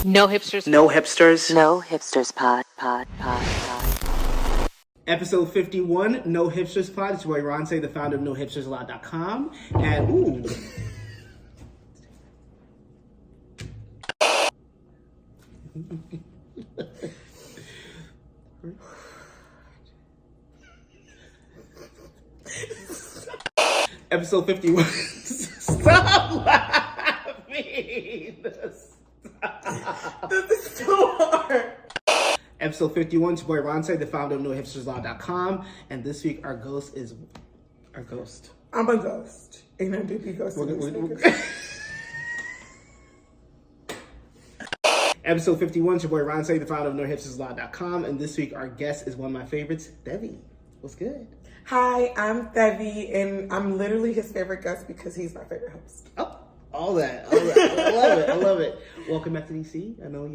No hipsters. No hipsters. No hipsters pod. Episode 51, No Hipsters Pod. It's Roy Ronce, the founder of NoHipstersLaw.com. And, ooh. Episode 51. Stop laughing. Stop. This is too hard. Episode 51, it's your boy Ronce, the founder of NoHipstersLaw.com. And this week, our ghost is our ghost. I'm a ghost. Ain't no DP ghost. Episode 51, it's your boy Ronce, the founder of NoHipstersLaw.com. And this week, our guest is one of my favorites, Thevey. What's good? Hi, I'm Thevey, and I'm literally his favorite guest because he's my favorite host. Oh, all that. I love it. I love it. Welcome back to DC. I know,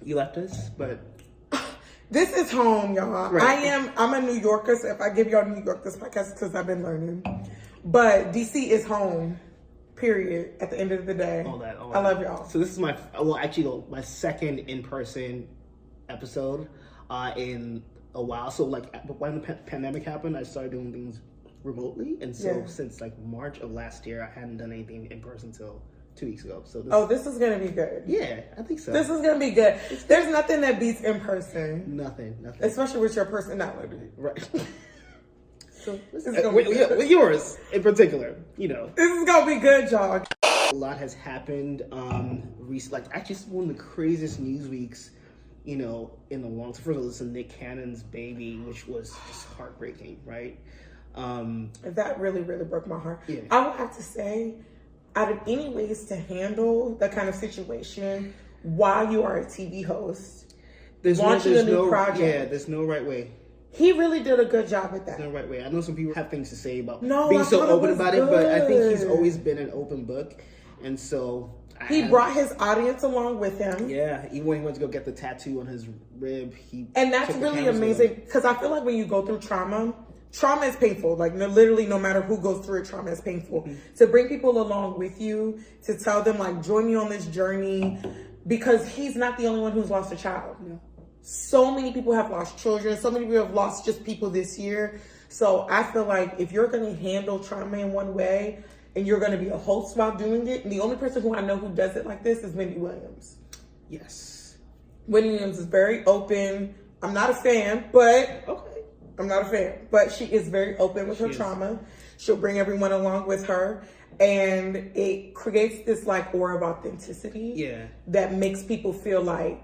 you left us, but this is home, y'all. Right. I'm a New Yorker, so if I give y'all New York this podcast, it's because I've been learning. But DC is home, period, at the end of the day. all that. I love y'all. So this is my second in-person episode in a while. So when the pandemic happened, I started doing things remotely. And so since March of last year, I hadn't done anything in person until 2 weeks ago. So this is going to be good. Yeah, I think so. This is going to be good. There's nothing that beats in person. Nothing. Especially with your personality. Right. So this is gonna be good. With yours in particular, This is going to be good, y'all. A lot has happened. Actually, it's one of the craziest news weeks, in the long. So first of all, this is Nick Cannon's baby, which was just heartbreaking, right? That really, really broke my heart. Yeah. I would have to say, out of any ways to handle that kind of situation while you are a TV host, launching a new project. Yeah, there's no right way. He really did a good job at that. There's no right way. I know some people have things to say about No, being I so thought it open was about it, but I think he's good. always been an open book. And so He brought his audience along with him. Yeah, even when he went to go get the tattoo on his rib, And that's really amazing because I feel like when you go through trauma is painful. Literally, no matter who goes through it, trauma is painful. Mm-hmm. To bring people along with you, to tell them, join me on this journey, because he's not the only one who's lost a child. Yeah. So many people have lost children. So many people have lost just people this year. So I feel like if you're going to handle trauma in one way and you're going to be a host while doing it, and the only person who I know who does it like this is Wendy Williams. Yes. Wendy Williams is very open. I'm not a fan, but... Okay. I'm not a fan, but she is very open with her trauma. She'll bring everyone along with her, and it creates this aura of authenticity. Yeah. That makes people feel like,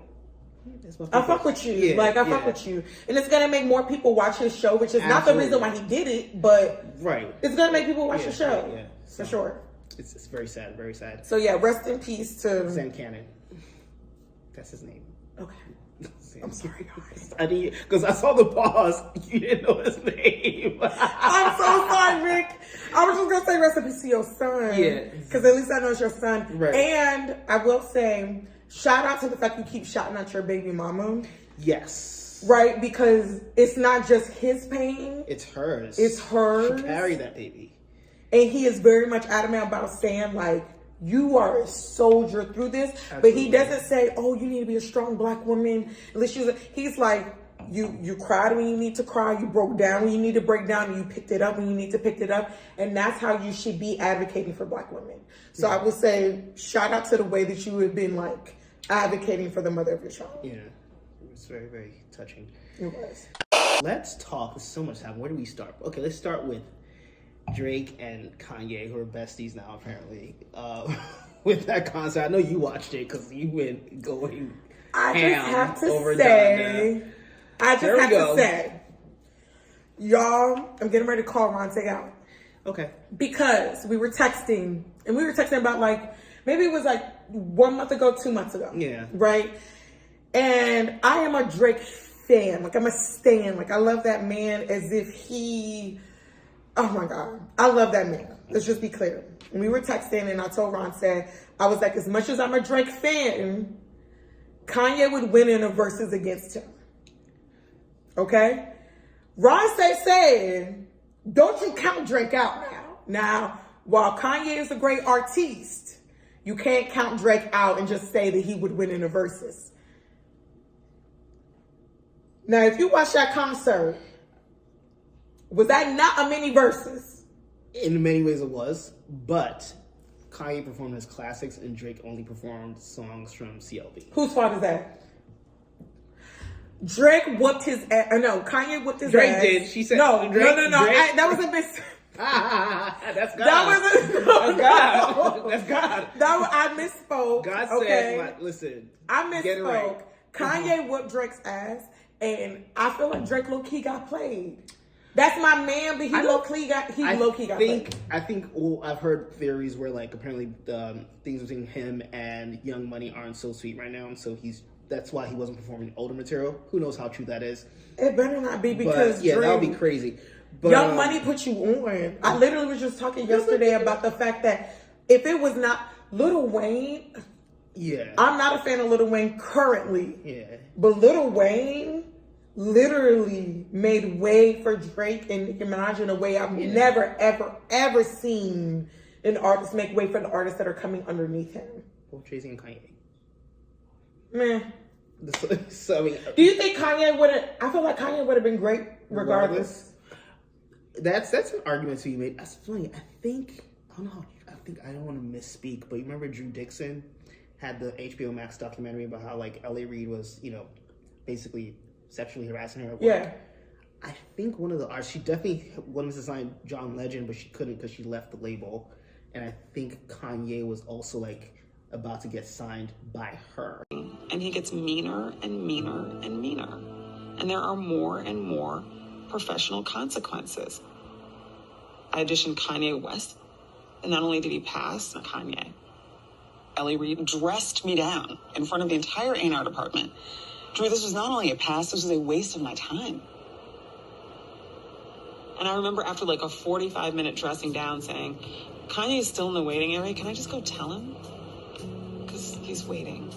I fuck with you. Yeah, I fuck with you. And it's going to make more people watch his show, which is not the reason why he did it, but it's going to make people watch the show. Yeah. For sure. It's very sad, very sad. So yeah, rest in peace to... Sam Cannon. That's his name. Okay. I'm sorry, guys. Because I saw the pause. You didn't know his name. I'm so sorry, Rick. I was just going to say rest in peace to your son. Yeah. Because at least I know it's your son. Right. And I will say, shout out to the fact you keep shouting at your baby mama. Yes. Right? Because it's not just his pain. It's hers. It's hers. She carried that baby. And he is very much adamant about saying, you are a soldier through this. Absolutely. But he doesn't say, oh, you need to be a strong black woman. He's like, you cried when you need to cry. You broke down when you need to break down. And you picked it up when you need to pick it up. And that's how you should be advocating for black women. So I would say, shout out to the way that you have been advocating for the mother of your child. Yeah. It was very, very touching. It was. Let's talk. There's so much happening. Where do we start? Okay, let's start with Drake and Kanye, who are besties now, apparently, with that concert. I know you watched it because you've been going ham over Donda. I just have to say, y'all, I'm getting ready to call Ronce out. Okay. Because we were texting, and we were texting about maybe it was 1 month ago, 2 months ago. Yeah. Right? And I am a Drake fan. I'm a stan. I love that man as if he... Oh my God. I love that man. Let's just be clear. And we were texting and I told Ronce, I was like, as much as I'm a Drake fan, Kanye would win in a versus against him. Okay? Ronce said, don't you count Drake out now. Now, while Kanye is a great artiste, You can't count Drake out and just say that he would win in a versus. Now, if you watch that concert, was that not a mini versus? In many ways it was, but Kanye performed his classics and Drake only performed songs from CLB. Whose fault is that? Drake whooped his ass. No, Kanye whooped his Drake ass. Drake did. She said no. Drake, That was a miss. That's God. That's God. That's God. I misspoke. God said, listen. I misspoke. Right. Kanye whooped Drake's ass, and I feel like Drake low-key got played. That's my man, but he low-key got played. I think I've heard theories where like apparently things between him and Young Money aren't so sweet right now, and so that's why he wasn't performing older material. Who knows how true that is? It better not be because that would be crazy. But, Young Money put you on. I literally was just talking yesterday about the fact that if it was not Lil Wayne, I'm not a fan of Lil Wayne currently. But Lil Wayne literally made way for Drake and Nicki Minaj in a way I've never, ever, ever seen an artist make way for the artists that are coming underneath him. Well, Jay-Z and Kanye. Man. So, I mean, do you think Kanye would have? I feel like Kanye would have been great regardless. That's an argument to be made. That's funny. I don't want to misspeak, but you remember Drew Dixon had the HBO Max documentary about how like L.A. Reid was, basically sexually harassing her at work. Yeah. I think one of the artists, she definitely wanted to sign John Legend, but she couldn't because she left the label. And I think Kanye was also like about to get signed by her. And he gets meaner and meaner and meaner. And there are more and more professional consequences. I auditioned Kanye West, and not only did he pass, Kanye, L.A. Reid dressed me down in front of the entire A&R department. Drew, this was not only a pass, this was a waste of my time. And I remember after like a 45-minute dressing down saying, Kanye is still in the waiting area. Can I just go tell him? Because he's waiting.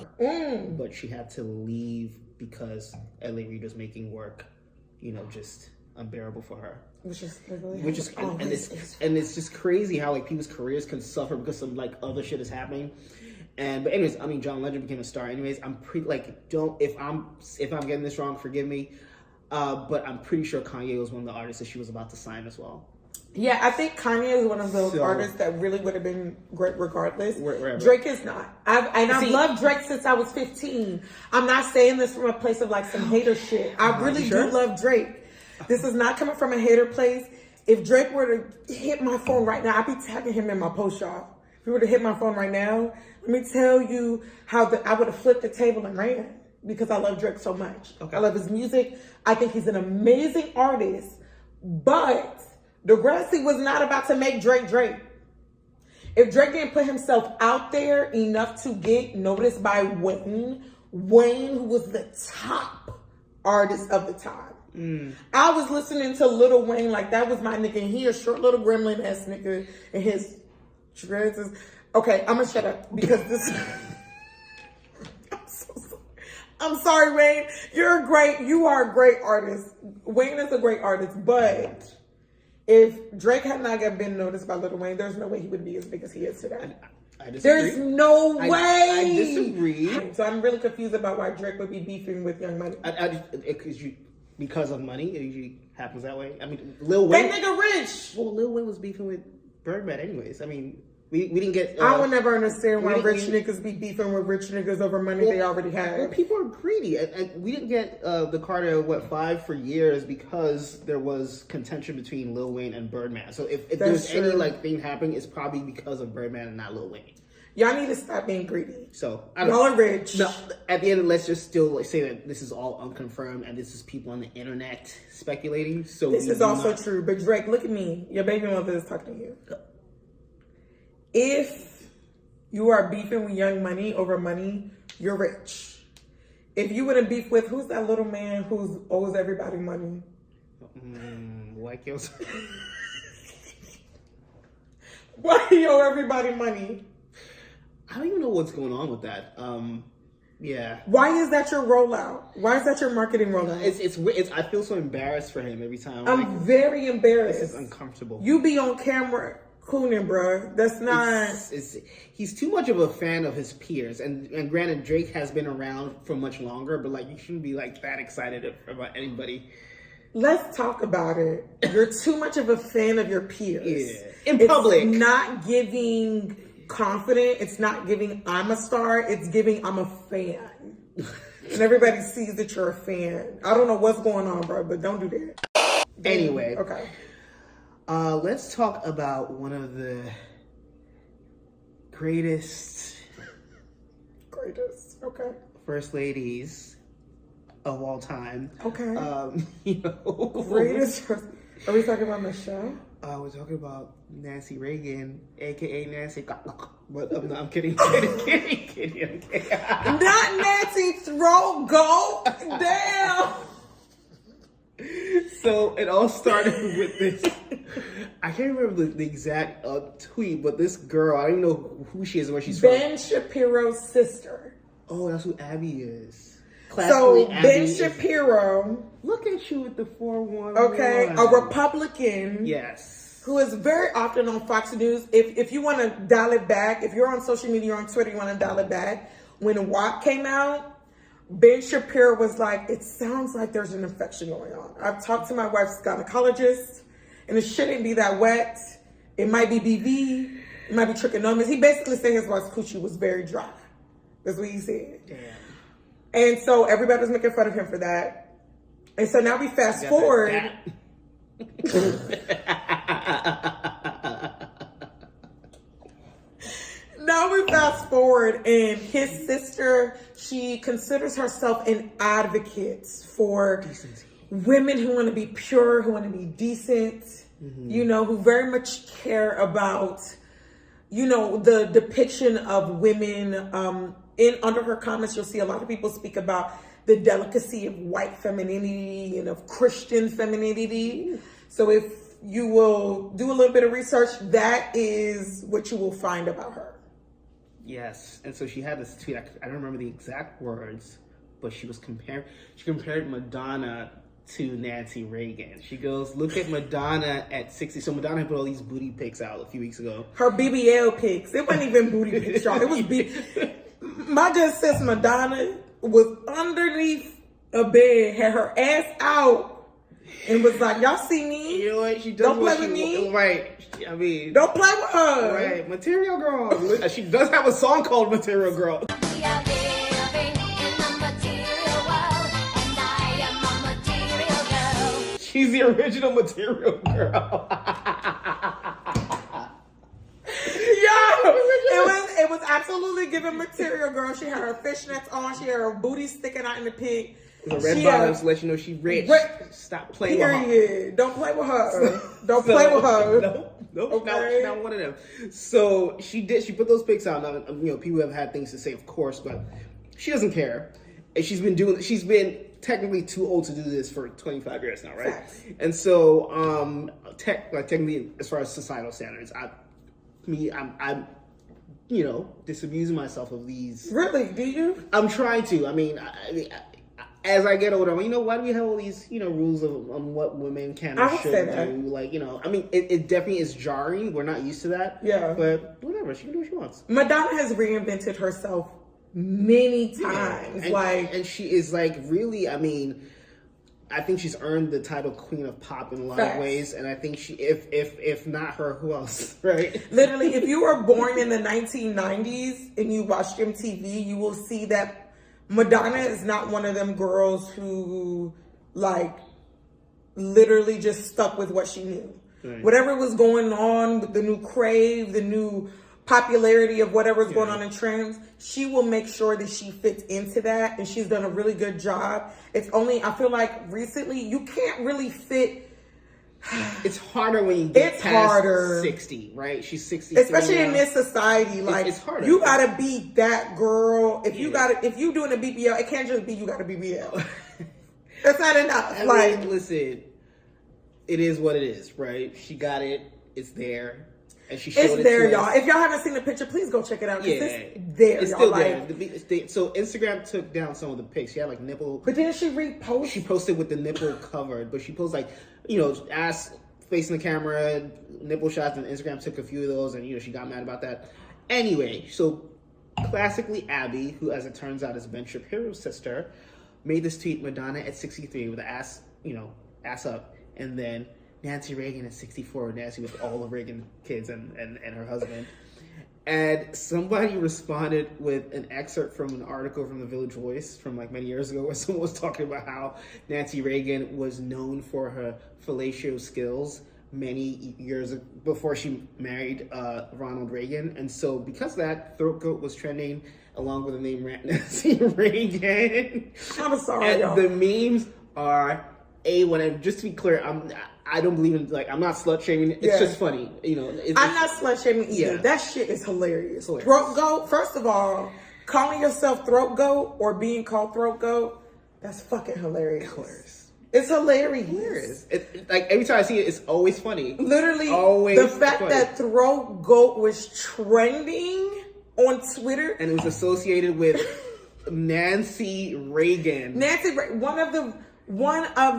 But she had to leave because L.A. Reid was making work, just unbearable for her. It's just crazy how like people's careers can suffer because some like other shit is happening. But anyways, I mean, John Legend became a star. Anyways, I'm pretty if I'm getting this wrong, forgive me. But I'm pretty sure Kanye was one of the artists that she was about to sign as well. Yeah, I think Kanye is one of those artists that really would have been great regardless. Drake is not. I've loved Drake since I was 15. I'm not saying this from a place of like some hater shit. I really do love Drake. This is not coming from a hater place. If Drake were to hit my phone right now, I'd be tagging him in my post, y'all. If he were to hit my phone right now, let me tell you how I would have flipped the table and ran because I love Drake so much. Okay. I love his music. I think he's an amazing artist, but Degrassi was not about to make Drake Drake. If Drake didn't put himself out there enough to get noticed by Wayne, who was the top artist of the time. I was listening to Lil Wayne like that was my nigga, and he a short little gremlin ass nigga, and his dreads is... Okay, I'm gonna shut up because this... I'm so sorry. I'm sorry, Wayne. You are a great artist. Wayne is a great artist, but if Drake had not been noticed by Lil Wayne, there's no way he would be as big as he is today. I disagree. There's no way. I disagree. So I'm really confused about why Drake would be beefing with Young Money. Because of money, it usually happens that way. I mean, Lil Wayne... That nigga rich! Well, Lil Wayne was beefing with Birdman anyways. I mean, we didn't get... I would never understand why rich niggas be beefing with rich niggas over money they already had. Well, people are greedy. And we didn't get the Carter, 5 for years because there was contention between Lil Wayne and Birdman. So if there's any, thing happening, it's probably because of Birdman and not Lil Wayne. Y'all need to stop being greedy. So y'all are rich. No, at the end, let's just still say that this is all unconfirmed and this is people on the internet speculating. So this is also true. But Drake, look at me. Your baby mother is talking to you. If you are beefing with Young Money over money, you're rich. If you wouldn't beef with, who's that little man who owes everybody money? White girls. Why do you owe everybody money? I don't even know what's going on with that. Yeah. Why is that your rollout? Why is that your marketing rollout? It's I feel so embarrassed for him every time. I'm very embarrassed. This is uncomfortable. You be on camera cooning, bruh. That's not. He's too much of a fan of his peers, and granted, Drake has been around for much longer, but like you shouldn't be like that excited about anybody. Let's talk about it. You're too much of a fan of your peers. Yeah, in public. It's not giving confident. It's not giving I'm a star. It's giving I'm a fan. And everybody sees that you're a fan. I don't know what's going on, bro, but don't do that. Anyway. Okay. Let's talk about one of the greatest, Okay. first ladies of all time. Okay. Greatest. Are we talking about Michelle? We're talking about Nancy Reagan, aka Nancy. But I'm kidding. Kidding. Not Nancy Throat Goat. Damn. So it all started with this. I can't remember the exact tweet, but this girl, I don't even know who she is or where she's from. Ben Shapiro's sister. Oh, that's who Abby is. So Ben Shapiro. Look at you with the 411. Okay, a Republican. Yes. Who is very often on Fox News. If you want to dial it back, if you're on social media, you're on Twitter, you want to dial it back. When WAP came out, Ben Shapiro was like, it sounds like there's an infection going on. I've talked to my wife's gynecologist, and it shouldn't be that wet. It might be BV. It might be trichomonas. He basically said his wife's coochie was very dry. That's what he said. Damn. And so everybody was making fun of him for that. And so now we fast forward. Now we fast forward, and his sister, she considers herself an advocate for decency. Women who want to be pure, who want to be decent, you know, who very much care about, you know, the depiction of women. Under her comments, you'll see a lot of people speak about the delicacy of white femininity and of Christian femininity. So if you will do a little bit of research, that is what you will find about her. Yes, and so she had this tweet. I don't remember the exact words, but she compared Madonna to Nancy Reagan. She goes, look at Madonna at 60. So Madonna put all these booty pics out a few weeks ago. Her BBL pics. It wasn't even booty pics, y'all. It was my just says Madonna was underneath a bed, had her ass out, and was like, y'all see me? You know what? She does don't play with me. Right. I mean, don't play with her. Right. Material Girl. She does have a song called Material Girl. We are living in the material world, and I am a material girl. She's the original Material Girl. It was absolutely giving Material Girl. She had her fishnets on. She had her booty sticking out in the pig. The red bottoms to let you know she rich. Stop playing with her. Don't play with her. Don't play with her. Nope. Okay. She's not one of them. So she put those pics out. Now, you know, people have had things to say, of course, but she doesn't care. And she's been technically too old to do this for 25 years now, right? Facts. And so, technically, as far as societal standards, I'm you know, disabusing myself of these. Really? Do you? I'm trying to. I mean, as I get older, I'm like, you know, why do we have all these, you know, rules on what women can or should do? Like, you know, I mean, it definitely is jarring. We're not used to that. Yeah. But whatever, she can do what she wants. Madonna has reinvented herself many times. Yeah. And she is like really, I mean, I think she's earned the title Queen of Pop in a lot of ways, and I think she, if not her, who else, right? Literally, if you were born in the 1990s and you watched MTV, you will see that Madonna is not one of them girls who, like, literally just stuck with what she knew. Right. Whatever was going on with the new crave, the new popularity of whatever's going on in trends, she will make sure that she fits into that, and she's done a really good job. It's only, I feel like recently you can't really fit. It's harder when you get past 60, right? She's 60, especially in this society. Like, it's harder. You gotta be that girl. If you doing a BBL, it can't just be you got a BBL. That's not enough. I mean, listen, it is what it is, right? She got it. It's there. And she showed it's there, y'all. If y'all haven't seen the picture, please go check it out. Yeah, it's there. It's still there. So Instagram took down some of the pics. She had like nipple. But didn't she repost? She posted with the nipple covered, but she posted like, you know, ass facing the camera, nipple shots, and Instagram took a few of those, and she got mad about that. Anyway, so classically Abby, who as it turns out is Ben Shapiro's sister, made this tweet: Madonna at 63 with the ass up, and then Nancy Reagan at 64, Nancy with all the Reagan kids and her husband. And somebody responded with an excerpt from an article from the Village Voice from like many years ago, where someone was talking about how Nancy Reagan was known for her fellatio skills many years before she married Ronald Reagan. And so because of that, Throat Goat was trending along with the name Nancy Reagan. I'm sorry, and y'all. the memes are A1. Just to be clear, I don't believe in, like, I'm not slut shaming. It's just funny, I'm not slut shaming either. Yeah. That shit is hilarious. Hilarious. Throat goat. First of all, calling yourself throat goat or being called throat goat, that's fucking hilarious. It's hilarious. Like every time I see it, it's always funny. Literally, always the fact funny. that throat goat was trending on Twitter, And it was associated with Nancy Reagan. one of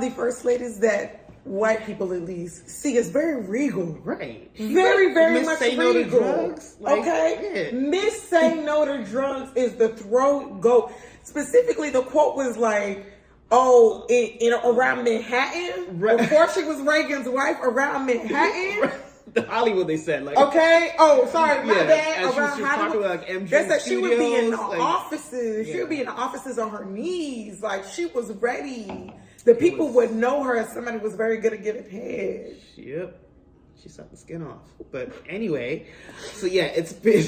the first ladies that white people at least see as very regal. Right. Very, very Miss much Say No to regal. Drugs. Like, Okay? yeah. Miss Say No to Drugs is the throat goat. Specifically, the quote was like, around Manhattan? Right. Before she was Reagan's wife, around Manhattan? The Hollywood, they said, like, Okay. Oh, sorry, my Yeah, bad. and she was Around talking Hollywood. about, like, MGM They said she would be in the Studios, like, offices. She yeah. would be in the offices on her knees. Like, she was ready. The people would know her as somebody who was very good at giving head. Yep. She sucked the skin off. But anyway, so yeah, it's been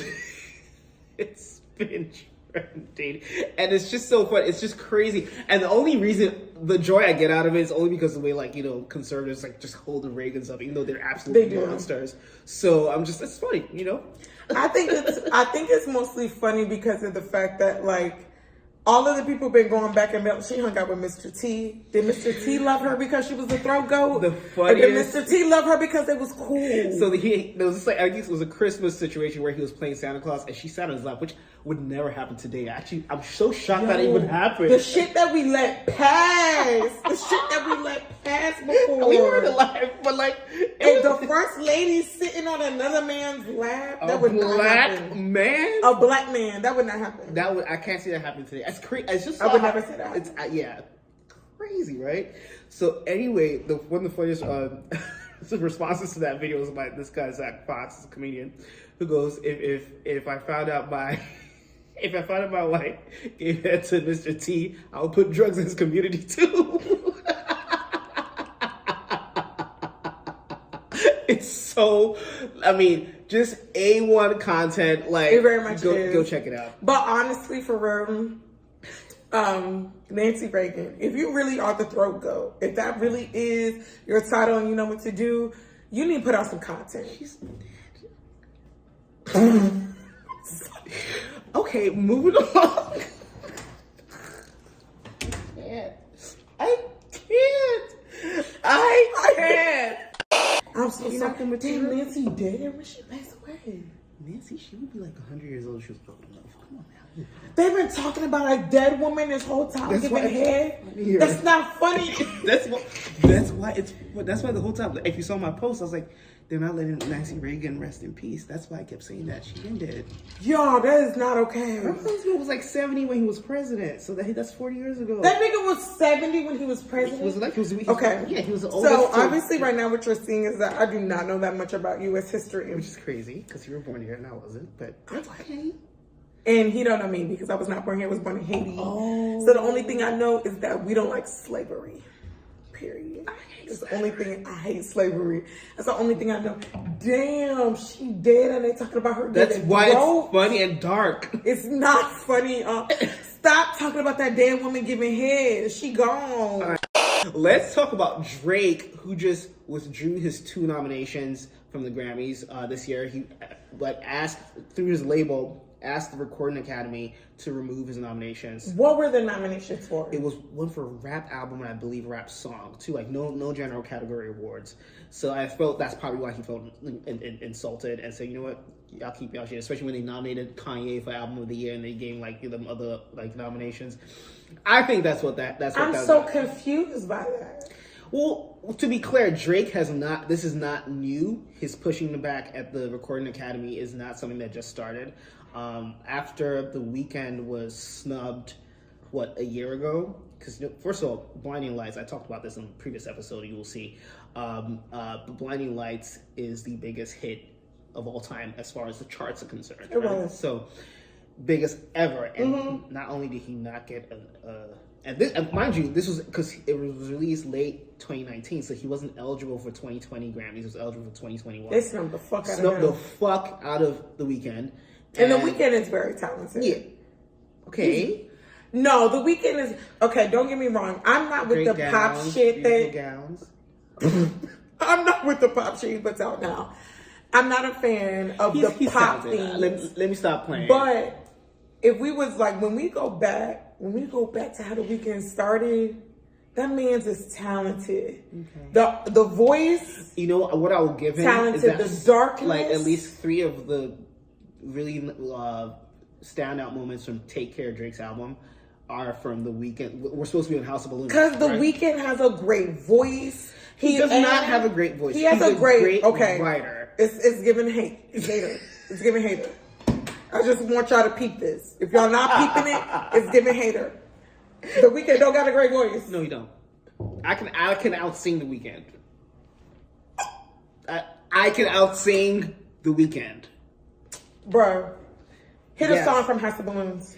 trending. And it's just so fun. It's just crazy. And the only reason, the joy I get out of it is only because of the way, like, conservatives, like, just hold the Reagans up, even though they're absolutely They do. monsters. So it's funny, I think it's mostly funny because of the fact that, like, all of the people been going back and forth. She hung out with Mr. T. Did Mr. T love her because she was a throat goat? The Or did funniest- Mr. T love her because it was cool? So there was this, like, I guess it was a Christmas situation where he was playing Santa Claus and she sat on his lap, which would never happen today. Actually, I'm so shocked that it would happen. The shit that we let pass. The shit that we let pass before. We were alive, but like, And the first lady sitting on another man's lap. That would not happen. Man, A black man. That would not happen. I can't see that happening today. It's crazy. It's just I would never say that. It's crazy, right? So anyway, one of the funniest responses to that video was by this guy Zach Fox, a comedian, who goes, "If I found out my wife gave that to Mr. T, I would put drugs in his community too." It's so, just A1 content. Like, It very much is. Go check it out. But honestly, for real, Nancy Reagan, if you really are the throat goat, if that really is your title and you know what to do, you need to put out some content. Okay, moving along. I can't. I'm so You sorry. know the Damn, material? Nancy dead when she passed away. Nancy, she would be like 100 years old. She was old enough. Come on now. They've been talking about a dead woman this whole time That's giving why- head. Yeah. That's not funny. That's why the whole time, if you saw my post, I was like, they're not letting Nancy Reagan rest in peace. That's why I kept saying that. She been dead. Y'all, that is not okay. Her husband was like 70 when he was president, so that's 40 years ago. That nigga was 70 when he was president. Okay. Yeah, he was the oldest. So obviously right now what you're seeing is that I do not know that much about U.S. history. Which is crazy, because you were born here and I wasn't, but that's okay. And he don't know me because I was not born here, I was born in Haiti. Oh. So the only thing I know is that we don't like slavery. Period. It's the only thing. I hate slavery. That's the only thing I know. Damn, she dead and they talking about her. That's getting why throat. it's funny and dark. It's not funny. Stop talking about that dead woman giving head. She gone. All right. Let's talk about Drake, who just withdrew his 2 nominations from the Grammys this year. He asked through his label, asked the Recording Academy to remove his nominations. What were the nominations for? It was one for rap album and I believe rap song too, like no general category awards. So I felt that's probably why he felt insulted and said, you know what, y'all keep y'all shit. Especially when they nominated Kanye for album of the year and they gave them other nominations. I think that's what that. I'm so confused by that. Well, to be clear, Drake has not. This is not new. His pushing the back at the Recording Academy is not something that just started. After The Weeknd was snubbed, a year ago? Because first of all, Blinding Lights. I talked about this in the previous episode. You will see. Blinding Lights is the biggest hit of all time as far as the charts are concerned. It was. So biggest ever, and not only did he not get and mind you, this was because it was released late 2019, so he wasn't eligible for 2020 Grammys. He was eligible for 2021. They snubbed the fuck out of him. The fuck out of The Weeknd. And The Weeknd is very talented. Yeah. Okay. No, The Weeknd is okay. Don't get me wrong. I'm not with Great the gowns, pop shit that. Gowns. I'm not with the pop shit he puts out now. I'm not a fan of the pop thing. Let me stop playing. But if we was like when we go back to how The Weeknd started, that man's is talented. Okay. The voice. You know what I will give him? Talented. Is that the darkness. Like at least 3 of the really standout moments from Take Care, Drake's album, are from The Weeknd. We're supposed to be on House of Balloons. Because The Weeknd has a great voice. He does not have a great voice. He has a great writer. It's giving hate. It's hater. It's giving hater. I just want y'all to peep this. If y'all not peeping it, it's giving hater. The Weeknd don't got a great voice. No, you don't. I can outsing The Weeknd. I can outsing The Weeknd. Bro, hit a song from House of Balloons.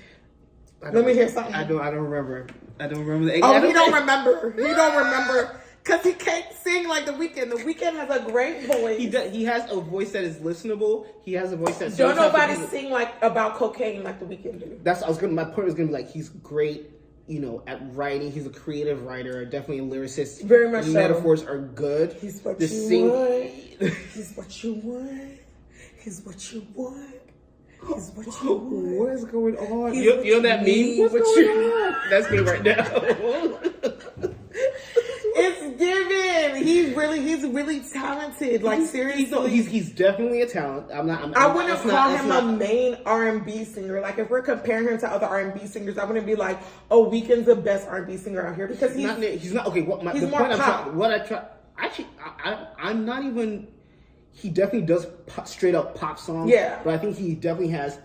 Let me hear something. I don't remember. I don't remember. He don't remember. He don't remember. Because he can't sing like The Weeknd. The Weeknd has a great voice. He has a voice that is listenable. He has a voice that's... Don't nobody sing like about cocaine like The Weeknd do. My point was going to be like, he's great, at writing. He's a creative writer, definitely a lyricist. Very much the so. metaphors are good. He's what you want. He's what you want. He's what you want. He's what you want. What is going on? He's You know that meme? What's going on? That's me right now. It's given. He's really talented. Like seriously, he's definitely a talent. I wouldn't call him a main R&B singer. Like if we're comparing him to other R&B singers, I wouldn't be like, "Oh, Weeknd's the best R&B singer out here," because he's not okay. I'm not even. He definitely does straight up pop songs. Yeah, but I think he definitely has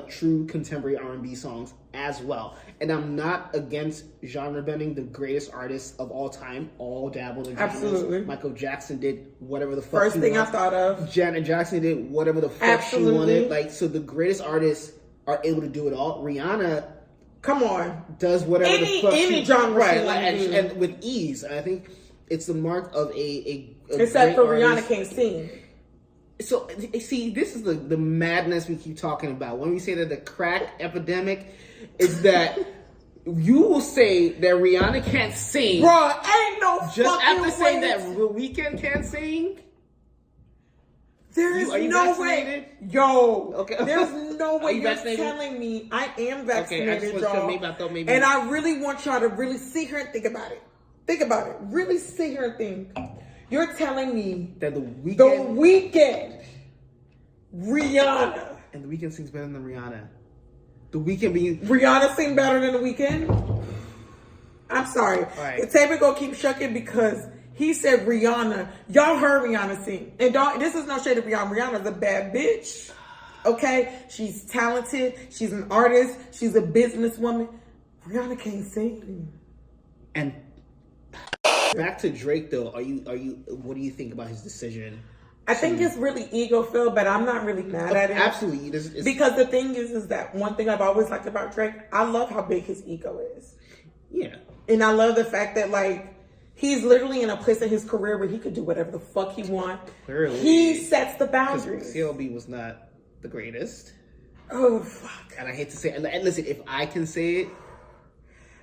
true contemporary R&B songs as well. And I'm not against genre bending. The greatest artists of all time all dabbled in genres. Absolutely. Michael Jackson did whatever the fuck first thing I thought of. Janet Jackson did whatever the fuck she wanted. So the greatest artists are able to do it all. Rihanna, come on, does whatever the fuck any genre, right? And with ease. And I think it's the mark of a except for artist. Rihanna can't sing. So, see, this is the madness we keep talking about. When we say that the crack epidemic is that you will say that Rihanna can't sing. Bro, ain't no just fucking after saying that The Weeknd can't sing? There is are you no vaccinated? way. Yo, okay. There's no way you're vaccinated? telling me I am vaccinated, okay, y'all. And I really want y'all to really sit here and think about it. Think about it. Really sit here and think. You're telling me that The Weeknd, Rihanna, and The Weeknd sings better than Rihanna. The Weeknd being Rihanna sing better than The Weeknd? I'm sorry. Right. Taylor gonna keep shucking because he said Rihanna. Y'all heard Rihanna sing, and this is no shade of Rihanna. Rihanna's a bad bitch. Okay, she's talented. She's an artist. She's a businesswoman. Rihanna can't sing. And back to Drake though, are you what do you think about his decision? I think it's really ego-filled, but I'm not really mad at it. Absolutely. Because the thing is that one thing I've always liked about Drake, I love how big his ego is. Yeah. And I love the fact that he's literally in a place in his career where he could do whatever the fuck he wants. Clearly. He sets the boundaries. CLB was not the greatest. Oh, fuck. And I hate to say it. And listen, if I can say it,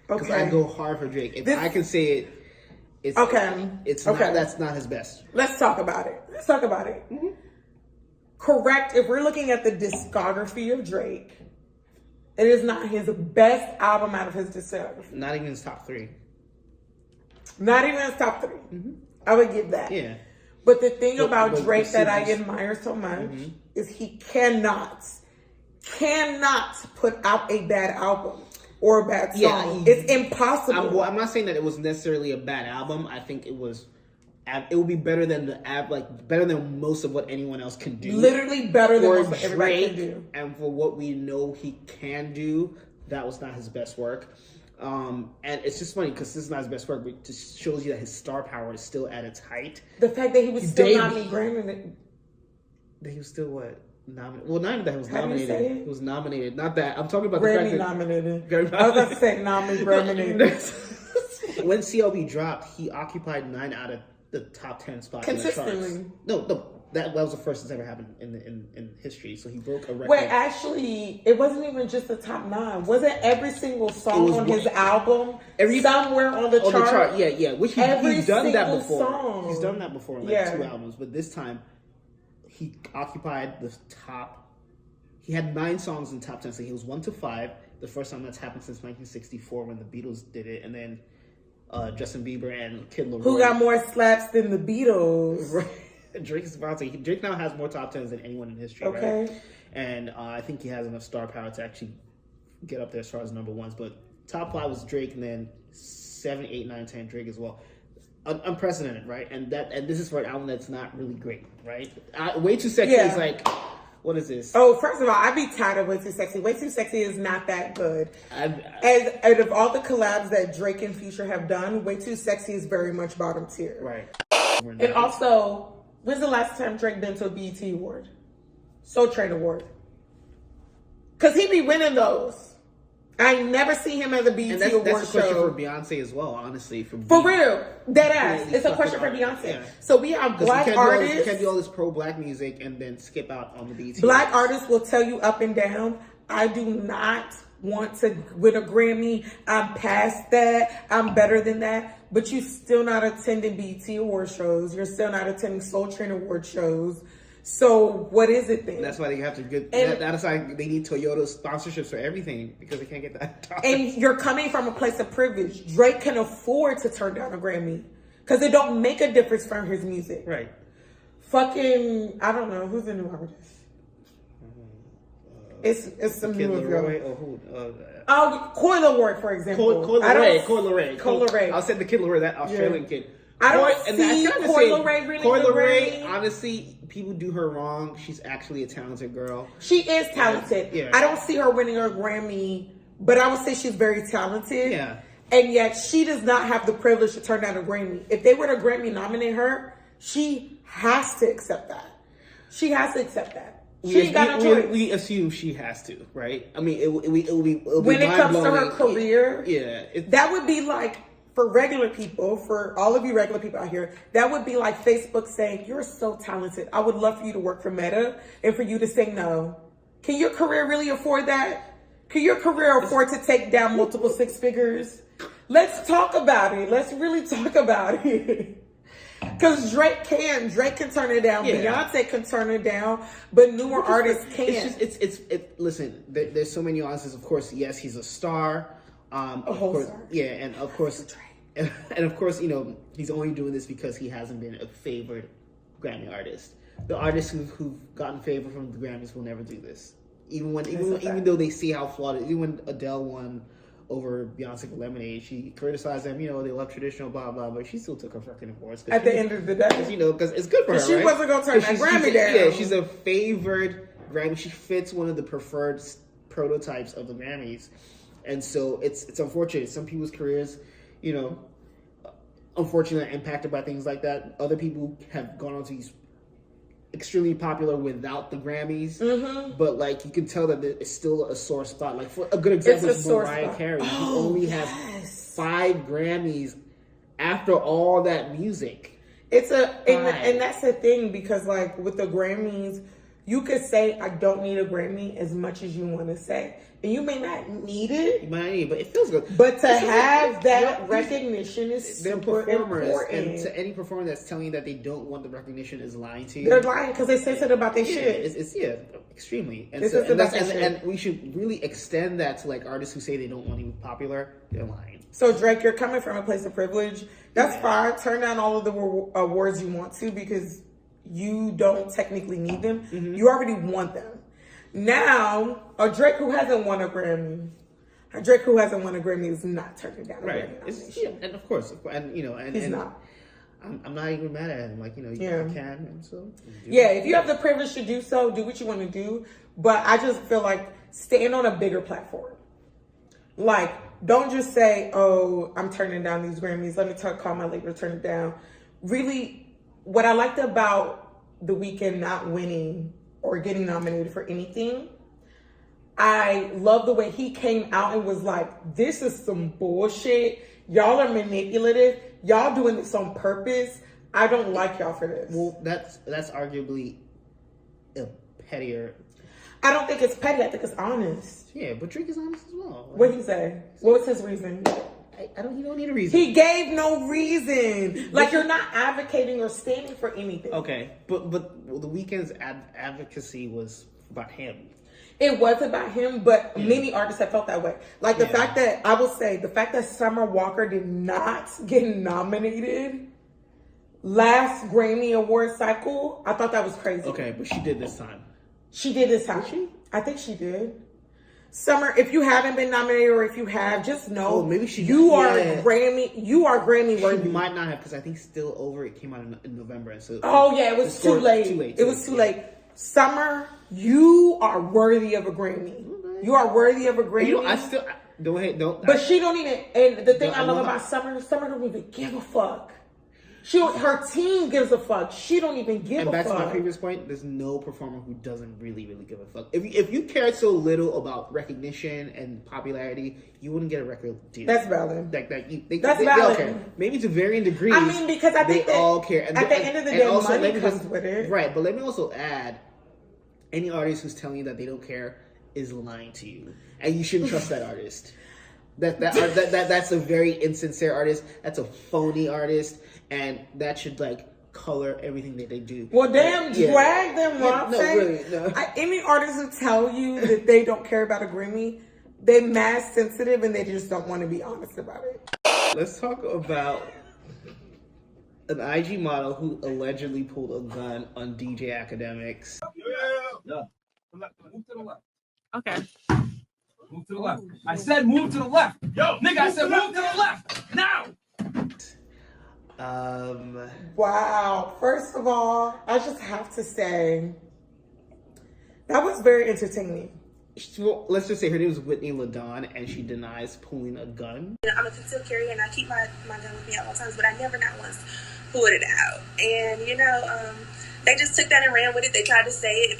because okay. I go hard for Drake. If I can say it, it's okay. It's okay. That's not his best. Let's talk about it. Mm-hmm. Correct. If we're looking at the discography of Drake, it is not his best album out of his discography. Not even his top 3. Not even his top 3. Mm-hmm. I would give that. Yeah. But the thing about Drake that I admire so much is he cannot put out a bad album or a bad song. It's impossible. I'm not saying that it was necessarily a bad album. I think it was. It would be better than better than most of what anyone else can do. Literally better than for most of everybody Drake, can do. and for what we know he can do, that was not his best work. And it's just funny because this is not his best work, but it just shows you that his star power is still at its height. The fact that he was still nominated. That he was still what? Nominated. Well, not even that he was How do you nominated. say it? He was nominated. Not that. I'm talking about Grammy the fact that nominated. Grammy I was about to say nominated. When CLB dropped, he occupied 9 out of the top 10 spots in the charts. Consistently. No, that was the first that's ever happened in history. So he broke a record. Wait, actually, it wasn't even just the top 9. Wasn't every single song on his album somewhere on the chart? Yeah. Which he's done that before. Song. He's done that before in 2 albums, but this time he occupied the top. He had 9 songs in the top 10, so he was 1 to 5. The first time that's happened since 1964 when the Beatles did it, and then Justin Bieber and Kid Laroi. Who got more slaps than the Beatles? Right. Drake now has more top 10s than anyone in history. Okay. Right? And I think he has enough star power to actually get up there as far as number ones. But top 5 was Drake, and then 7, 8, 9, 10 Drake as well. Unprecedented, right? And this is for an album that's not really great, right? Way Too Sexy is like, what is this? Oh, first of all, I'd be tired of Way Too Sexy. Way Too Sexy is not that good. As out of all the collabs that Drake and Future have done, Way Too Sexy is very much bottom tier. Right. And also, when's the last time Drake been to a BET Award? Soul Train Award. Because he be winning those. I never see him as a BET Award that's a question show. for Beyonce as well, honestly. For real. Dead ass. It's a question for Beyonce. Yeah. So we have black artists. You can't do all this pro-black music and then skip out on the BET. Black artists will tell you up and down, I do not want to win a Grammy. I'm past that. I'm better than that. But you're still not attending BET Award shows. You're still not attending Soul Train Award shows. So what is it then? That's why they have to get. That's why they need Toyota sponsorships for everything because they can't get that. And you're coming from a place of privilege. Drake can afford to turn down a Grammy because it don't make a difference from his music. Right. Fucking, I don't know who's the new artist. It's some new girl. Koi Leroy, for example. Koi Leroy. I'll say the Kid Leroy, that Australian kid. I don't see Koi Leroy really. Koi Leroy, honestly, people do her wrong. She's actually a talented girl. She is talented. Yeah. I don't see her winning a Grammy, but I would say she's very talented. Yeah. And yet she does not have the privilege to turn down a Grammy. If they were to Grammy nominate her, she has to accept that. She has to accept that. She ain't got no choice. We assume she has to, right? I mean, it'll be when it comes to her career, that would be like, for regular people, for all of you regular people out here, that would be like Facebook saying, you're so talented. I would love for you to work for Meta and for you to say no. Can your career really afford that? Can your career afford to take down multiple 6 figures? Let's talk about it. Let's really talk about it. Because Drake can turn it down. Yeah. Beyonce can turn it down, but newer artists can't. Listen, there's so many nuances. Of course, yes, he's a star. Of course, star. Yeah, and of course, you know, he's only doing this because he hasn't been a favored Grammy artist. The artists who've gotten favor from the Grammys will never do this. Even though they see how flawed it is. Even when Adele won over Beyonce for Lemonade, she criticized them, you know, they love traditional, blah, blah, but she still took her fucking awards. At the end of the day. You know, because it's good for her, she wasn't going to turn that Grammy down. Yeah, she's a favored Grammy. She fits one of the preferred prototypes of the Grammys. And so it's unfortunate. Some people's careers, you know, unfortunately impacted by things like that. Other people have gone on to these extremely popular without the Grammys, but like you can tell that it's still a sore spot. Like for a good example is Mariah Carey, who only has 5 Grammys after all that music. And that's the thing, because like with the Grammys, you could say I don't need a Grammy as much as you want to say. And you may not need it. You might not need it, but it feels good. But to have that recognition is super important. And to any performer that's telling you that they don't want the recognition is lying to you. They're lying because they say something about their shit. It's extremely. And we should really extend that to like artists who say they don't want to be popular. They're lying. So Drake, you're coming from a place of privilege. That's fine. Turn down all of the awards you want to because you don't technically need them. You already want them. Now, a Drake who hasn't won a Grammy, Drake, who hasn't won a Grammy, is not turning down a Right. Grammy nomination. And of course, and He's and not. I'm not even mad at him. Like, you Yeah. can, and so. Yeah, if you have the privilege to do so, do what you want to do. But I just feel like stand on a bigger platform. Like, don't just say, oh, I'm turning down these Grammys. Let me call my label to turn it down. Really, what I liked about The Weeknd not winning or getting nominated for anything, I love the way he came out and was like, this is some bullshit. Y'all are manipulative. Y'all doing this on purpose. I don't like y'all for this. Well, that's arguably a pettier. I don't think it's petty. I think it's honest. Yeah, but Drake is honest as well. What did he say? What was his reason? I don't. He don't need a reason. He gave no reason. Like, you're not advocating or standing for anything. Okay, but The Weeknd's advocacy was about him. It was about him, but many artists have felt that way. Like the fact that, I will say, the fact that Summer Walker did not get nominated last Grammy Award cycle, I thought that was crazy. Okay, but she did this time. She did this time. Did she? I think she did. Summer, if you haven't been nominated or if you have, just know maybe she. You are Grammy worthy. She might not have, because I think Still Over It came out in November, and so. Oh yeah, it was too late. It was too late. Summer, you are worthy of a Grammy. You are worthy of a Grammy. You know, don't. But she don't even. And the thing I love about Summer don't even give a fuck. Her team gives a fuck. She don't even give a fuck. And back to my previous point, there's no performer who doesn't really give a fuck. If you cared so little about recognition and popularity, you wouldn't get a record deal. That's valid. That's valid. They all care. Maybe to varying degrees. I mean, because I think they all care. And at the end of the day, also, money comes with it. Right, but let me also add, any artist who's telling you that they don't care is lying to you, and you shouldn't trust that artist. That's a very insincere artist. That's a phony artist, and that should color everything that they do. Well, damn, drag them, Rob. No, really, no. Any artist who tell you that they don't care about a Grammy, they mad sensitive and they just don't want to be honest about it. Let's talk about an IG model who allegedly pulled a gun on DJ Academics. Yeah. Move to the left. Okay. Move to the left. I said move to the left. Yo, nigga, I said move to the left. Now. Wow. First of all, I just have to say, that was very entertaining. Well, let's just say her name is Whitney LaDawn, and she denies pulling a gun. I'm a concealed carrier, and I keep my gun with me at all times, but I never not once pulled it out. And they just took that and ran with it. They tried to say it. If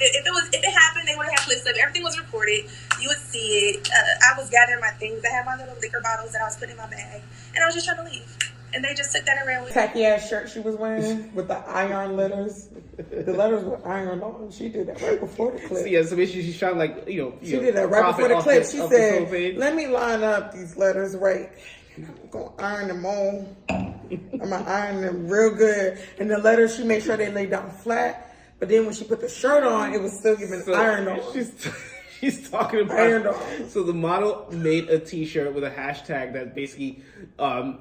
it happened, they would have had clips of it. Everything was recorded. You would see it. I was gathering my things. I had my little liquor bottles that I was putting in my bag, and I was just trying to leave. And they just took that and ran with it. Tacky ass shirt she was wearing with the iron letters. The letters were ironed on. She did that right before the clip. So basically she's trying she did that right before the clip. She said, "Let me line up these letters right. And I'm gonna iron them on. I'm gonna iron them real good." And the letters, she made sure they lay down flat. But then when she put the shirt on, it was still giving iron on. She's talking about ironed on. So the model made a T-shirt with a hashtag that basically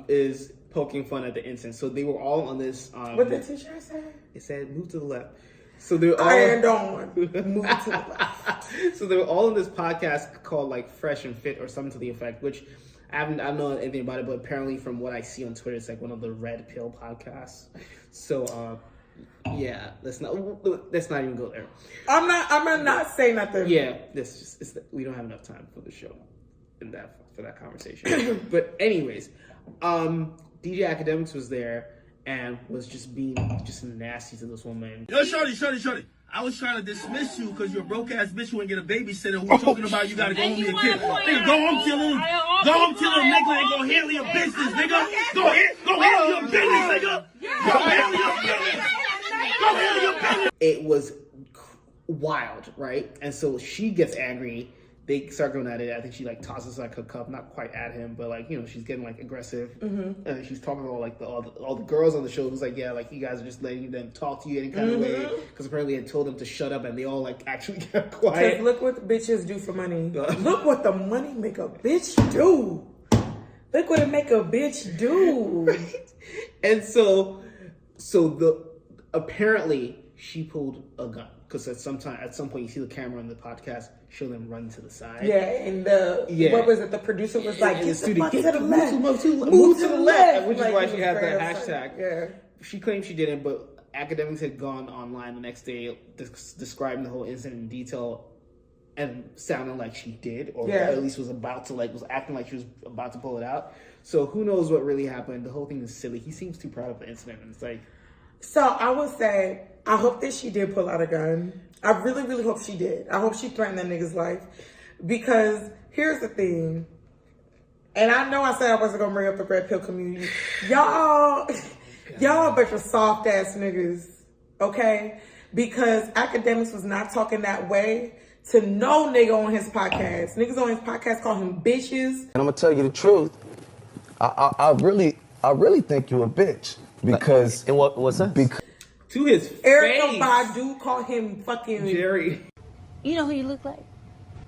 is poking fun at the incident. So they were all on this. What the T-shirt said? It said "Move to the left." So they're all ironed on. Move to the left. So they were all in this podcast called Fresh and Fit or something to the effect, which I don't know anything about it, but apparently from what I see on Twitter, it's one of the red pill podcasts. So yeah, let's not even go there. I'm gonna not say nothing. Yeah, we don't have enough time for the show for that conversation. But anyways, DJ Academics was there and was just being nasty to this woman. Yo, shorty. I was trying to dismiss you because you're a broke ass bitch who ain't get a babysitter who's talking about you gotta go home with your kid. Nigga, go home to your little nigga and go handle your business, nigga. Go handle your business, nigga. Go handle your business. Go handle your business. It was wild, right? And so she gets angry. They start going at it. I think she tosses a cup, not quite at him, but she's getting aggressive, and she's talking to all the girls on the show. Who's you guys are just letting them talk to you any kind of way, because apparently they told them to shut up, and they all actually got quiet. Look what bitches do for money. Look what the money make a bitch do. Look what it make a bitch do. Right? And so apparently she pulled a gun. because at some point you see the camera on the podcast, she'll then run to the side. Yeah, and what was it? The producer was like, "Get the fuck to the left, move to the left," which is why she had the hashtag. Yeah, she claimed she didn't, but academics had gone online the next day describing the whole incident in detail and sounding like she did, or at least was about to, was acting like she was about to pull it out. So who knows what really happened? The whole thing is silly. He seems too proud of the incident, and it's like. So I would say, I hope that she did pull out a gun. I really, really hope she did. I hope she threatened that nigga's life. Because here's the thing. And I know I said I wasn't going to bring up the red pill community. Y'all a bunch of soft ass niggas. Okay? Because academics was not talking that way to no nigga on his podcast. Niggas on his podcast call him bitches. And I'm going to tell you the truth. I really think you a bitch. Because in what sense? To his Erica face. Badu called him fucking Jerry. You know who you look like?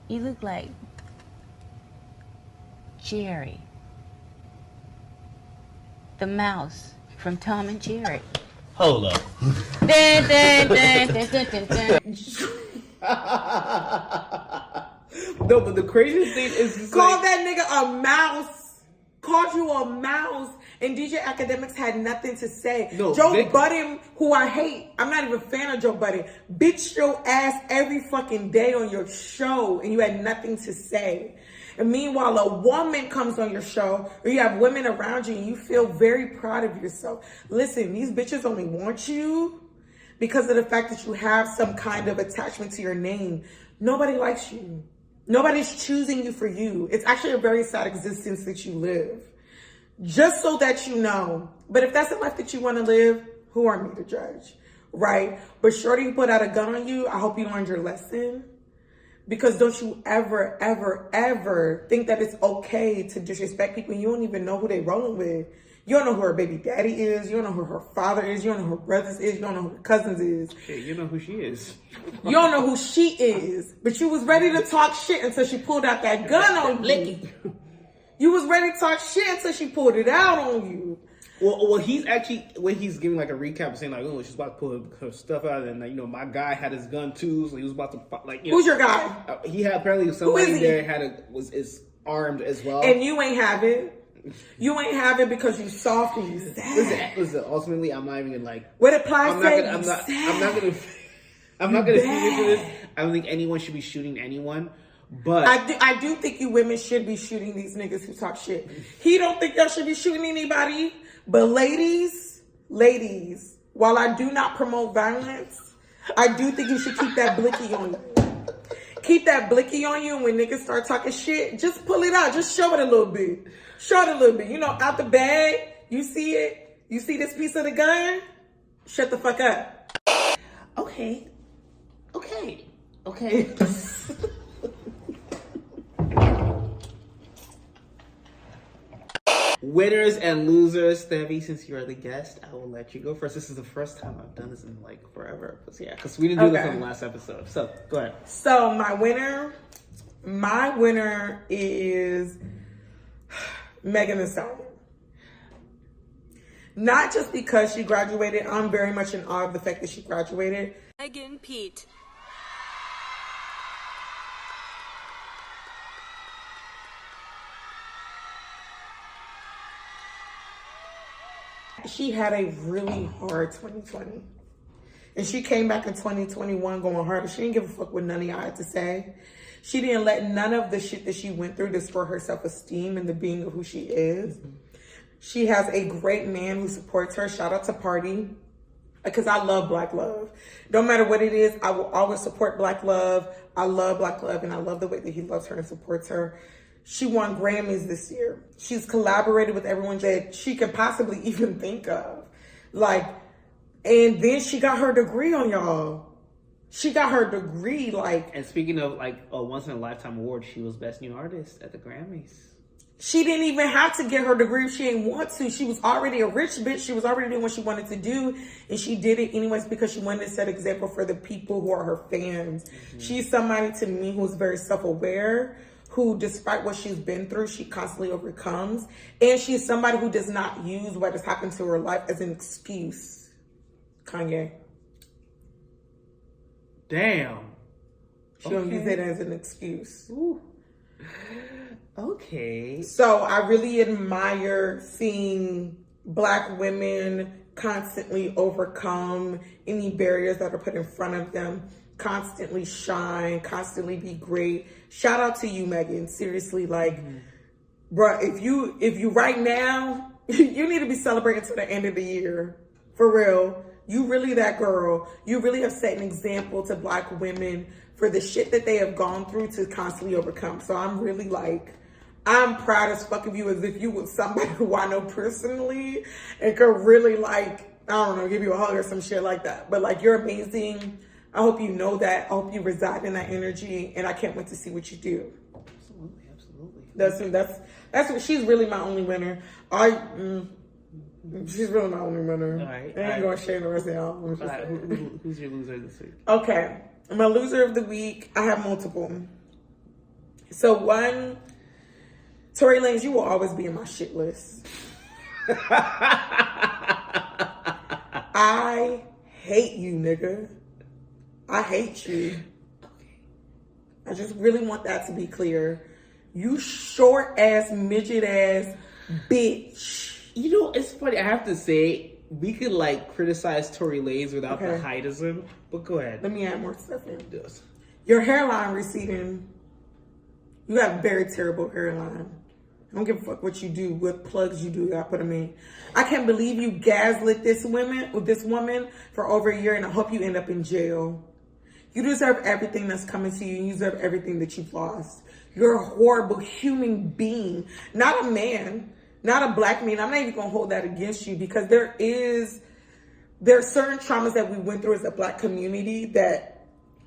You look like Jerry, the mouse from Tom and Jerry. Hold up. Dun, dun, dun, dun, dun, dun, dun. No, but the craziest thing is called that nigga a mouse. Called you a mouse. And DJ Academics had nothing to say. No, Joe Budden, who I hate, I'm not even a fan of Joe Budden, bitched your ass every fucking day on your show and you had nothing to say. And meanwhile, a woman comes on your show or you have women around you and you feel very proud of yourself. Listen, these bitches only want you because of the fact that you have some kind of attachment to your name. Nobody likes you. Nobody's choosing you for you. It's actually a very sad existence that you live. Just so that you know. But if that's the life that you want to live, who are me to judge, right? But shorty put out a gun on you, I hope you learned your lesson. Because don't you ever, ever, ever think that it's okay to disrespect people you don't even know who they rolling with. You don't know who her baby daddy is. You don't know who her father is. You don't know who her brothers is. You don't know who her cousins is. Shit, you know who she is. You don't know who she is. But you was ready to talk shit until she pulled out that gun on you. You was ready to talk shit until she pulled it out on you. Well, he's actually, when he's giving like a recap saying like, oh, she's about to pull her stuff out, and my guy had his gun too, so he was about to who's your guy? He had apparently somebody there is armed as well, and you ain't have it. You ain't have it because you soft and you sad. Listen. Ultimately, I'm not even gonna like. What applies I'm not gonna speak into this. I don't think anyone should be shooting anyone. But I do think you women should be shooting these niggas who talk shit. He don't think y'all should be shooting anybody. But ladies, while I do not promote violence, I do think you should keep that blicky on you. Keep that blicky on you, and when niggas start talking shit, just pull it out. Just show it a little bit. Show it a little bit. Out the bag, you see it? You see this piece of the gun? Shut the fuck up. Okay. Winners and losers. Thevey, since you're the guest, I will let you go first. This is the first time I've done this in like forever. Because we didn't do this in the last episode. So go ahead. So my winner is Megan Thee Stallion. Not just because she graduated. I'm very much in awe of the fact that she graduated. Megan Pete. She had a really hard 2020. And she came back in 2021 going harder. She didn't give a fuck what none of y'all had to say. She didn't let none of the shit that she went through destroy her self-esteem and the being of who she is. Mm-hmm. She has a great man who supports her. Shout out to Party. Because I love Black love. No matter what it is, I will always support Black love. I love Black love, and I love the way that he loves her and supports her. She won Grammys this year. She's collaborated with everyone that she can possibly even think of. And then she got her degree on y'all. She got her degree, And speaking of, a once-in-a-lifetime award, she was Best New Artist at the Grammys. She didn't even have to get her degree if she didn't want to. She was already a rich bitch. She was already doing what she wanted to do. And she did it anyways because she wanted to set an example for the people who are her fans. Mm-hmm. She's somebody to me who's very self-aware, who, despite what she's been through, she constantly overcomes. And she's somebody who does not use what has happened to her life as an excuse. Kanye. Damn. She don't use it as an excuse. Ooh. Okay. So I really admire seeing Black women constantly overcome any barriers that are put in front of them, constantly shine, constantly be great. Shout out to you, Megan. Seriously, like, bruh, if you right now, you need to be celebrating to the end of the year. For real. You really that girl. You really have set an example to Black women for the shit that they have gone through to constantly overcome. So I'm really like, I'm proud as fuck of you, as if you was somebody who I know personally and could really, like, I don't know, give you a hug or some shit like that. But like, you're amazing. I hope you know that. I hope you reside in that energy, and I can't wait to see what you do. Absolutely. That's what, she's really my only winner. She's really my only winner. All right. I ain't gonna share the rest of y'all. Who's your loser this week? Okay. My loser of the week, I have multiple. So one, Tory Lanez, you will always be in my shit list. I hate you, nigga. I hate you. I just really want that to be clear. You short ass, midget ass bitch. You know, it's funny. I have to say, we could like criticize Tory Lanez without the heightism, but go ahead. Let me add more stuff in. Yes. Your hairline receding. You have very terrible hairline. I don't give a fuck what you do, what plugs you do. I put them in. I can't believe you gaslit this woman for over a year, and I hope you end up in jail. You deserve everything that's coming to you. You deserve everything that you've lost. You're a horrible human being, not a man, not a Black man. I'm not even gonna hold that against you, because there are certain traumas that we went through as a Black community that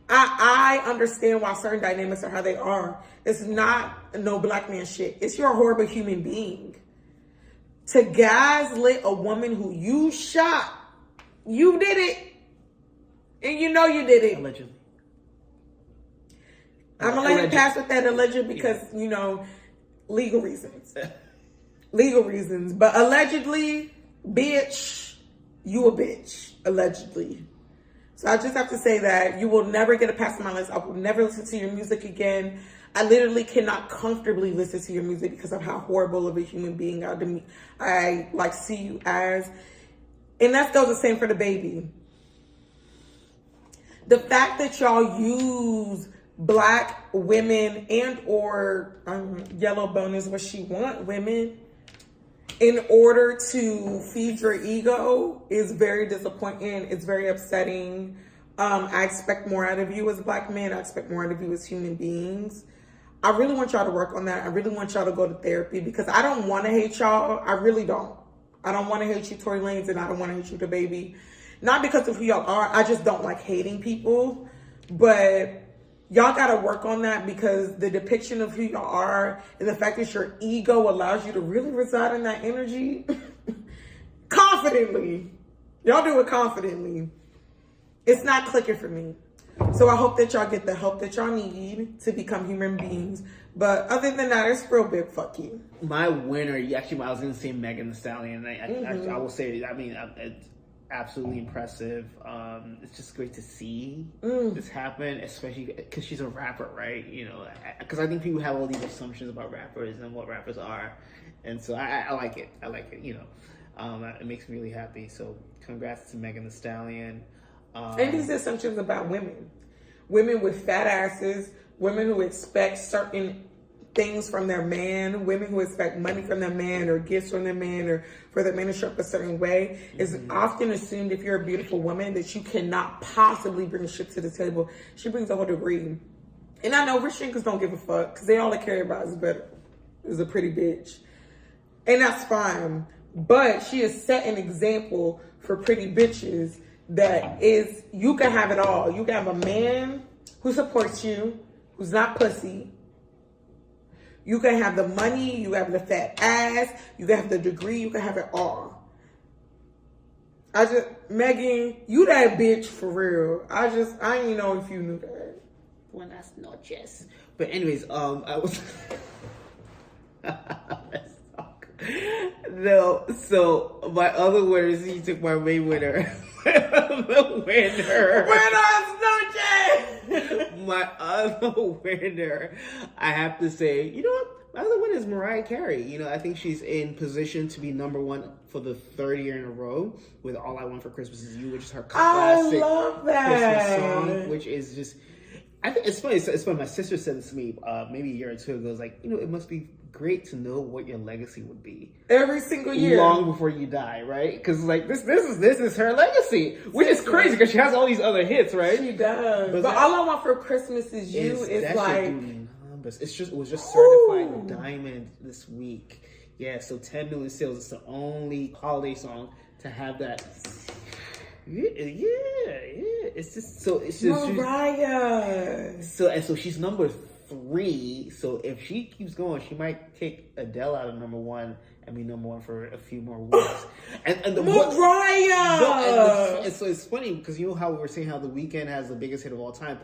I understand why certain dynamics are how they are. It's not no Black man shit. It's you're a horrible human being. To gaslit a woman who you shot, you did it. And you know you did it. Allegedly. I'm going to let it pass with that alleged because, you know, legal reasons. Legal reasons. But allegedly, bitch, you a bitch. Allegedly. So I just have to say that you will never get a pass on my list. I will never listen to your music again. I literally cannot comfortably listen to your music because of how horrible of a human being I like see you as. And that goes the same for the baby. The fact that y'all use Black women and or yellow bone is what she want women in order to feed your ego is very disappointing. It's very upsetting. I expect more out of you as Black men. I expect more out of you as human beings. I really want y'all to work on that. I really want y'all to go to therapy because I don't want to hate y'all. I really don't. I don't want to hate you, Tory Lanez, and I don't want to hate you, the baby. Not because of who y'all are. I just don't like hating people. But y'all got to work on that because the depiction of who y'all are and the fact that your ego allows you to really reside in that energy confidently. Y'all do it confidently. It's not clicking for me. So I hope that y'all get the help that y'all need to become human beings. But other than that, it's real big fuck you. My winner, actually, I was going to say Megan Thee Stallion. I will say, I mean, it's absolutely impressive. It's just great to see this happen, especially because she's a rapper, right? You know, because I think people have all these assumptions about rappers and what rappers are. And so I like it. I like it, you know. It makes me really happy. So congrats to Megan Thee Stallion. And these assumptions about women with fat asses, women who expect certain things from their man, women who expect money from their man or gifts from their man or for their man to show up a certain way. It's often assumed if you're a beautiful woman that you cannot possibly bring shit to the table. She brings a whole degree. And I know rich niggas don't give a fuck because they all they care about is a pretty bitch. And that's fine. But she has set an example for pretty bitches that is, you can have it all. You can have a man who supports you, who's not pussy. You can have the money, you have the fat ass, you can have the degree, you can have it all. Megan, you that bitch for real. I didn't know if you knew that. Buenas noches. But anyways, I was... Let's talk. No, so my other winner, he took my main winner. The winner. Buenas noches! my other winner, I have to say, you know what? My other winner is Mariah Carey. You know, I think she's in position to be number one for the third year in a row with All I Want for Christmas Is You, which is her classic I love that Christmas song, which is just, I think it's funny. It's funny. My sister said this to me maybe a year or two ago. It's like, you know, it must be great to know what your legacy would be every single year, long before you die, right? Because like this is her legacy, which is crazy because she has all these other hits, right? She does. But All I Want for Christmas Is You is like. It was just certified with diamond this week. Yeah, so 10 million sales. It's the only holiday song to have that. Yeah. It's just so. It's just Mariah. So she's number 3. So if she keeps going, she might kick Adele out of number 1 and be number 1 for a few more weeks. and Mariah. So it's funny because you know how we were saying how The Weeknd has the biggest hit of all time.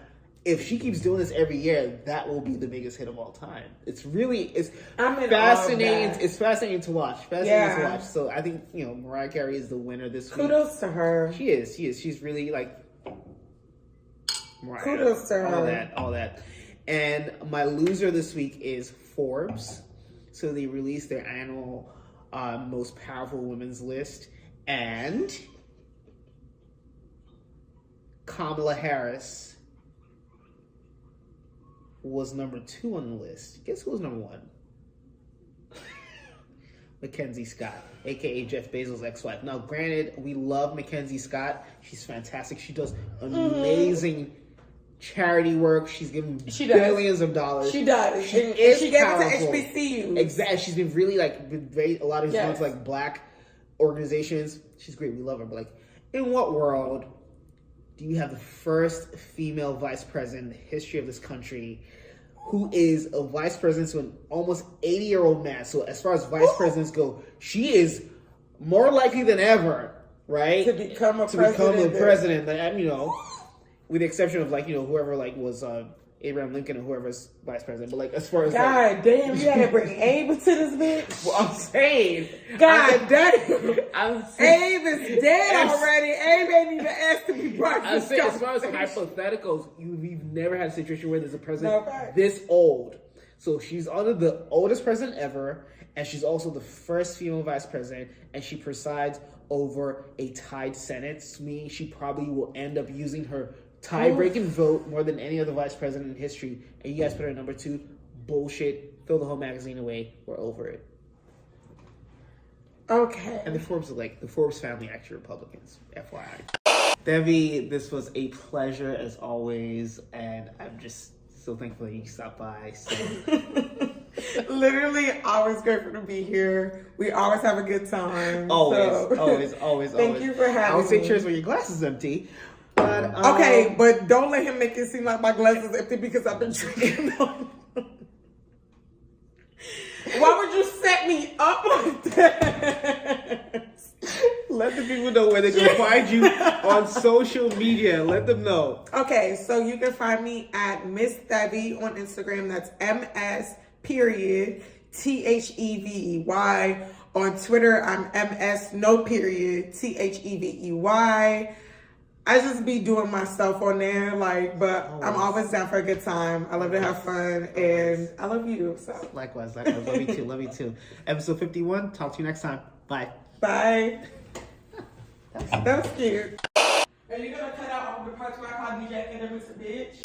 If she keeps doing this every year, that will be the biggest hit of all time. It's fascinating. It's fascinating to watch. So I think, you know, Mariah Carey is the winner this week. Kudos to her. She is. She's really like Mariah. Kudos to her. All that. And my loser this week is Forbes. So they released their annual most powerful women's list, and Kamala Harris was number 2 on the list. Guess who was number 1? Mackenzie Scott, aka Jeff Bezos' ex-wife. Now, granted, we love Mackenzie Scott. She's fantastic. She does amazing charity work. She's given billions of dollars. She does. She gave it to HBCUs. Exactly. She's been really a lot of these like black organizations. She's great. We love her. But like, in what world do you have the first female vice president in the history of this country who is a vice president to an almost 80-year-old man? So as far as vice presidents go, she is more likely than ever, right? To become a president. Like, you know, with the exception of like, you know, whoever like was Abraham Lincoln or whoever's vice president. But like as far as God damn, you had to bring Abe into this bitch. Well, I'm saying, God damn, Abe is dead already. Abe ain't even asked to be brought. I'm saying, as far as hypotheticals, we've never had a situation where there's a president this old. So she's under the oldest president ever, and she's also the first female vice president, and she presides over a tied Senate. So meaning she probably will end up using her tie-breaking vote more than any other vice president in history. And you guys put her at number 2. Bullshit. Throw the whole magazine away. We're over it. Okay. And the Forbes family actually Republicans. FYI. Thevey, this was a pleasure as always, and I'm just so thankful that you stopped by. So. Literally, always grateful to be here. We always have a good time. Always. Thank you for having me. I would say cheers when your glass is empty. But, okay, but don't let him make it seem like my glass is empty because I've been drinking. Why would you set me up like that? Let the people know where they can find you on social media. Let them know. Okay, so you can find me at Miss Thevey on Instagram. That's MS.Thevey. On Twitter, I'm MS.Thevey. I just be doing my stuff on there, but I'm always down for a good time. I love to have fun, and I love you. So likewise. Love you too. Episode 51. Talk to you next time. Bye. Bye. That was cute. Are you gonna cut out all the parts where I call DJ and a bitch?